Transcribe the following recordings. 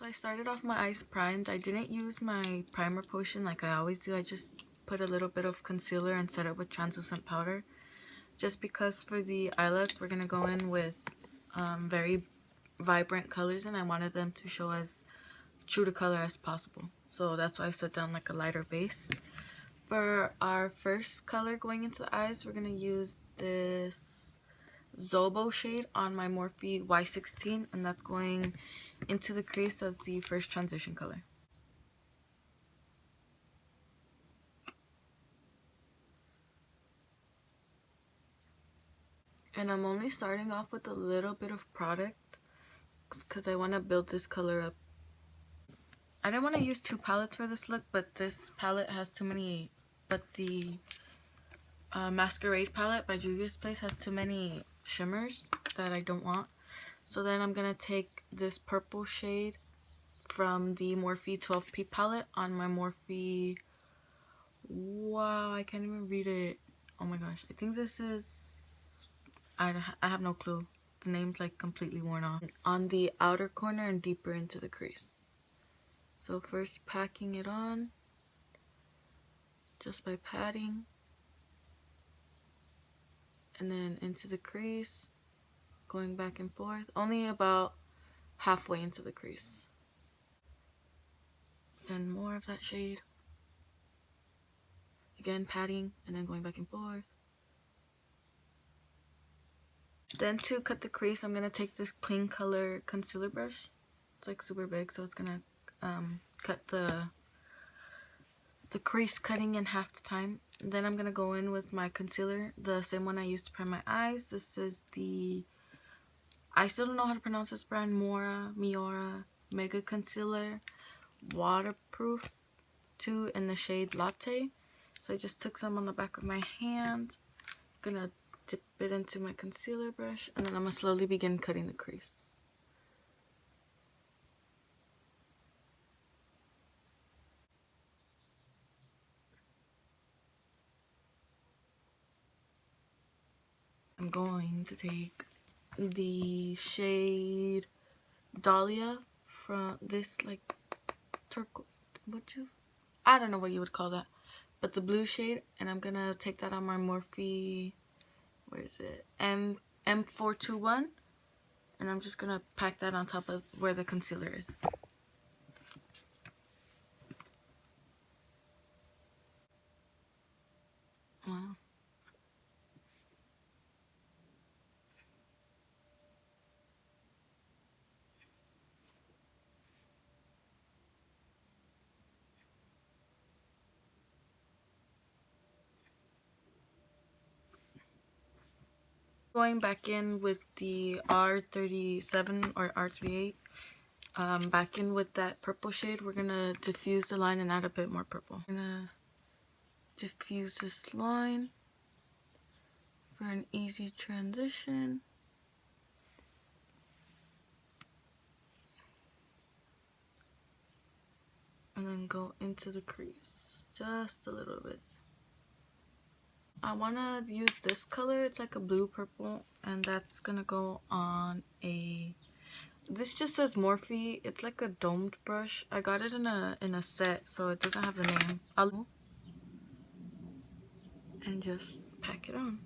I started off my eyes primed. I didn't use my primer potion like I always do. I just put a little bit of concealer and set it with translucent powder. Just because for the eye look, we're going to go in with very vibrant colors, and I wanted them to show as true to color as possible. So that's why I set down like a lighter base. For our first color going into the eyes, we're going to use this Zobo shade on my Morphe Y16, and that's going into the crease as the first transition color. And I'm only starting off with a little bit of product because I want to build this color up. I didn't want to use two palettes for this look, but this palette has too many, but the Masquerade palette by Juvia's Place has too many shimmers that I don't want. So then I'm going to take this purple shade from the Morphe 12P palette on my Morphe, wow, I can't even read it. Oh my gosh, I think this is, I have no clue. The name's like completely worn off. On the outer corner and deeper into the crease. So first packing it on, just by patting. And then into the crease, going back and forth, only about halfway into the crease. Then more of that shade. Again, patting and then going back and forth. Then to cut the crease, I'm going to take this clean color concealer brush. It's like super big, so it's going to cut the crease cutting in half the time. And then I'm going to go in with my concealer, the same one I used to prime my eyes. This is the, I still don't know how to pronounce this brand, Miura Mega Concealer, waterproof 2 in the shade Latte. So I just took some on the back of my hand. I'm going to dip it into my concealer brush, and then I'm going to slowly begin cutting the crease. I'm going to take the shade Dahlia from this like turquoise, I don't know what you would call that, but the blue shade, and I'm gonna take that on my Morphe, where is it, M421, and I'm just gonna pack that on top of where the concealer is. Wow. Going back in with the R37 or R38, back in with that purple shade, we're gonna diffuse the line and add a bit more purple. I'm gonna diffuse this line for an easy transition. And then go into the crease just a little bit. I want to use this color. It's like a blue purple, and that's gonna go on a, this just says Morphe. It's like a domed brush. I got it in a set, so it doesn't have the name. And just pack it on.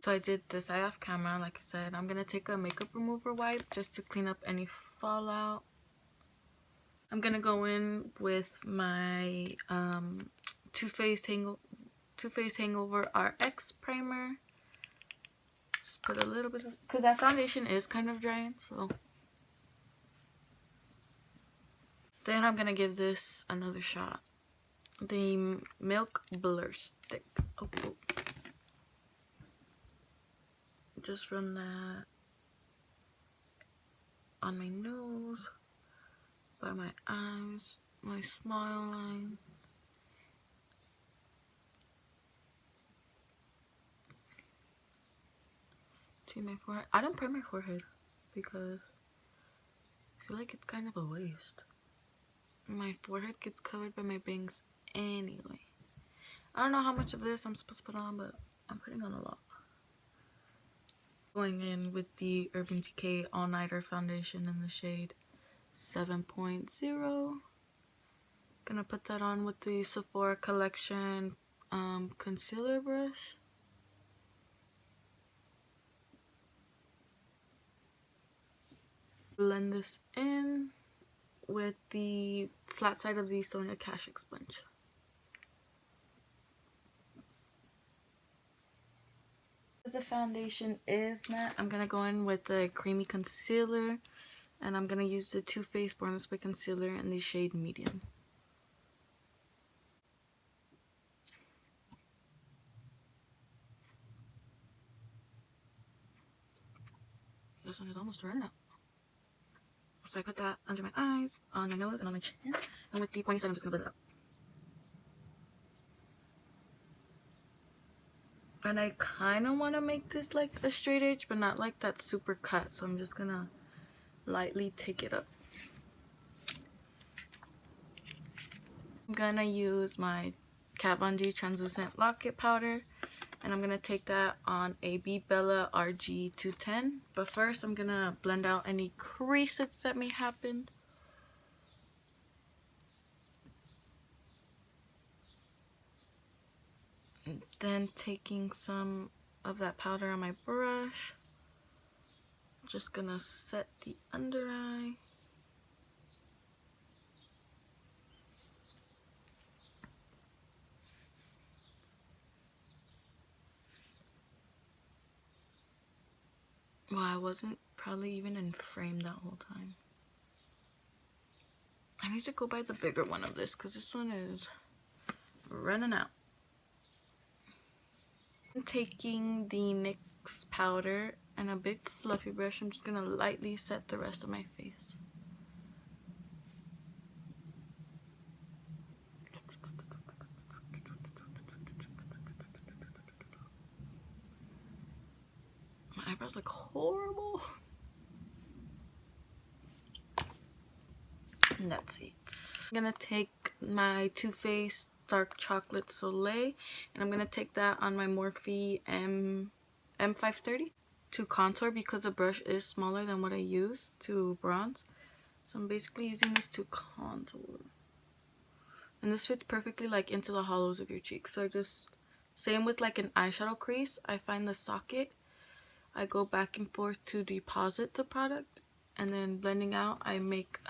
So I did this eye off camera, like I said. I'm gonna take a makeup remover wipe just to clean up any fallout. I'm gonna go in with my Too Faced Hangover RX primer. Just put a little bit of, because that foundation is kind of drying, so. Then I'm gonna give this another shot. The Milk Blur Stick. Oh. Just run that on my nose, by my eyes, my smile line. To my forehead. I don't prime my forehead because I feel like it's kind of a waste. My forehead gets covered by my bangs anyway. I don't know how much of this I'm supposed to put on, but I'm putting on a lot. Going in with the Urban Decay All Nighter Foundation in the shade 7.0. Gonna put that on with the Sephora Collection concealer brush. Blend this in with the flat side of the Sonia Kashuk sponge. Because the foundation is matte, I'm gonna go in with the creamy concealer, and I'm gonna use the Too Faced Born This Way concealer in the shade medium. This one is almost running out. So I put that under my eyes, on my nose, and on my chin. And with the pointy side, I'm just gonna blend it up. And I kind of want to make this like a straight edge, but not like that super cut. So I'm just gonna lightly take it up. I'm gonna use my Kat Von D translucent locket powder, and I'm gonna take that on a B Bella RG210. But first, I'm gonna blend out any creases that may happen. And then taking some of that powder on my brush, just gonna set the under eye. Well, I wasn't probably even in frame that whole time. I need to go buy the bigger one of this because this one is running out. I'm taking the NYX powder and a big fluffy brush. I'm just gonna lightly set the rest of my face. My eyebrows look horrible. And that's it. I'm gonna take my Too Faced Dark Chocolate Soleil, and I'm gonna take that on my Morphe M530 to contour because the brush is smaller than what I use to bronze. So I'm basically using this to contour. And this fits perfectly like into the hollows of your cheeks. So I just, same with like an eyeshadow crease, I find the socket, I go back and forth to deposit the product, and then blending out, I make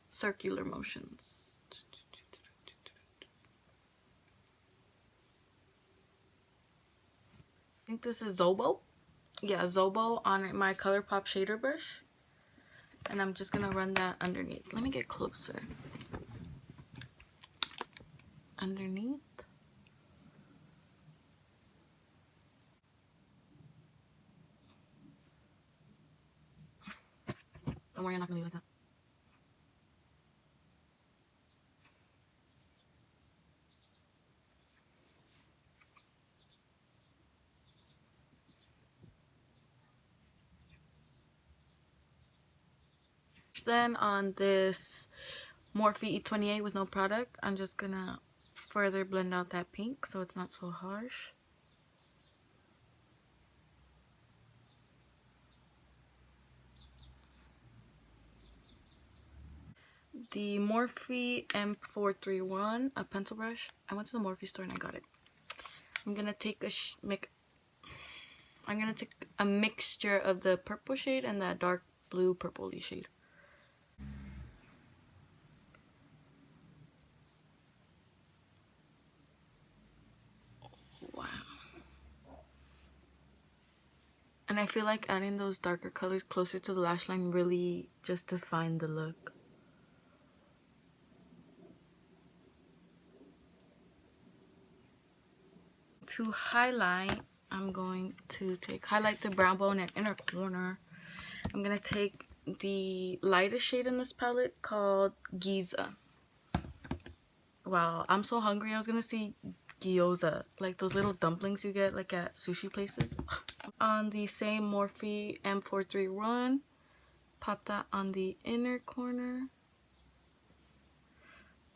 circular motions. I think this is Zobo. Yeah, Zobo on my ColourPop shader brush. And I'm just gonna run that underneath. Let me get closer. Underneath. Don't worry, I'm not gonna leave like that. Then on this Morphe E28 with no product, I'm just gonna further blend out that pink so it's not so harsh. The Morphe M431, a pencil brush. I went to the Morphe store and I got it. I'm gonna take a mixture of the purple shade and that dark blue purpley shade. Wow. And I feel like adding those darker colors closer to the lash line really just defined the look. To highlight, I'm going to highlight the brow bone and inner corner. I'm gonna take the lightest shade in this palette called Giza. Wow, I'm so hungry. I was gonna say gyoza, like those little dumplings you get like at sushi places. On the same Morphe M431, pop that on the inner corner.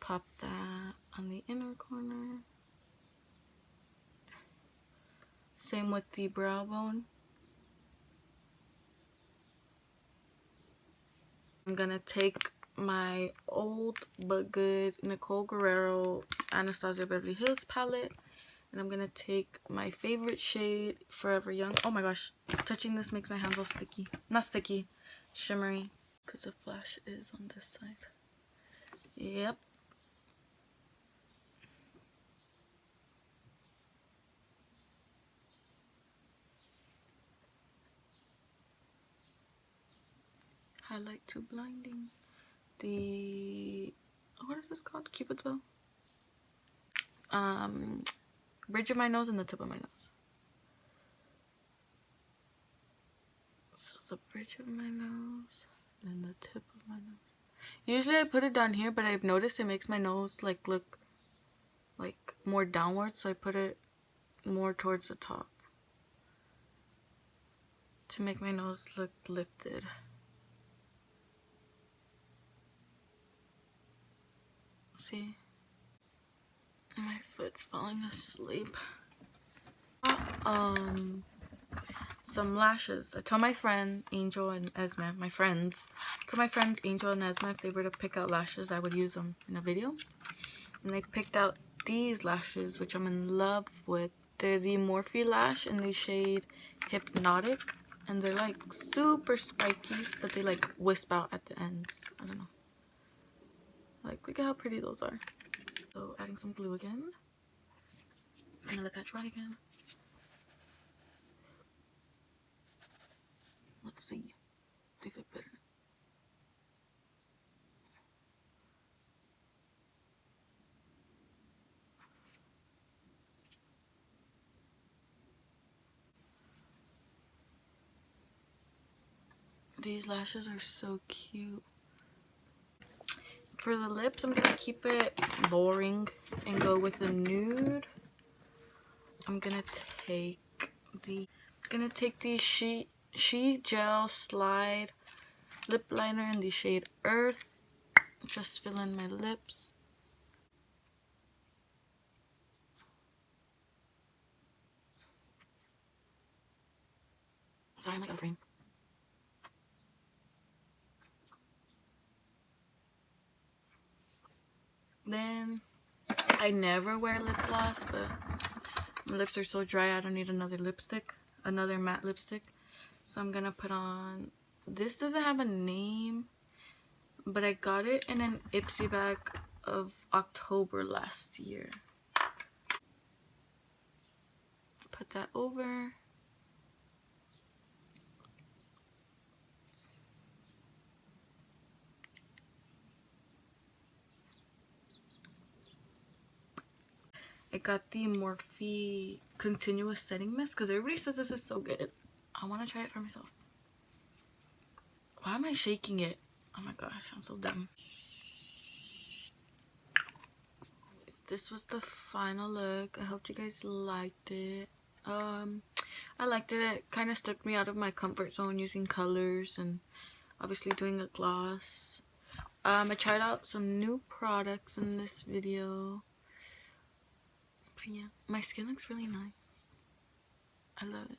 Pop that on the inner corner. Same with the brow bone. I'm gonna take my old but good Nicole Guerrero Anastasia Beverly Hills palette, and I'm gonna take my favorite shade, Forever Young. Oh my gosh, touching this makes my hands all sticky. Not sticky, shimmery, because the flash is on this side. Yep. Highlight to blinding. What is this called? Cupid's bow. Bridge of my nose and the tip of my nose. So the bridge of my nose and the tip of my nose. Usually I put it down here, but I've noticed it makes my nose like look like more downwards, so I put it more towards the top to make my nose look lifted. See? My foot's falling asleep. Some lashes. I told my friend Angel and Esme, my friends, Angel and Esme, if they were to pick out lashes, I would use them in a video. And they picked out these lashes, which I'm in love with. They're the Morphe lash in the shade Hypnotic, and they're like super spiky, but they like wisp out at the ends. I don't know. Like, look at how pretty those are. So adding some glue again. I'm gonna let that dry again. Let's see if it better. These lashes are so cute. For the lips, I'm gonna keep it boring and go with a nude. I'm gonna take the She Gel Slide lip liner in the shade Earth. Just fill in my lips. Sorry, I'm like out of frame. Then I never wear lip gloss, but my lips are so dry I don't need another matte lipstick. So I'm gonna put on, this doesn't have a name, but I got it in an Ipsy bag of October last year. Put that over. I got the Morphe Continuous Setting Mist because everybody says this is so good. I want to try it for myself. Why am I shaking it? Oh my gosh, I'm so dumb. This was the final look. I hope you guys liked it. I liked it. It kind of stepped me out of my comfort zone using colors and obviously doing a gloss. I tried out some new products in this video. But yeah, my skin looks really nice. I love it.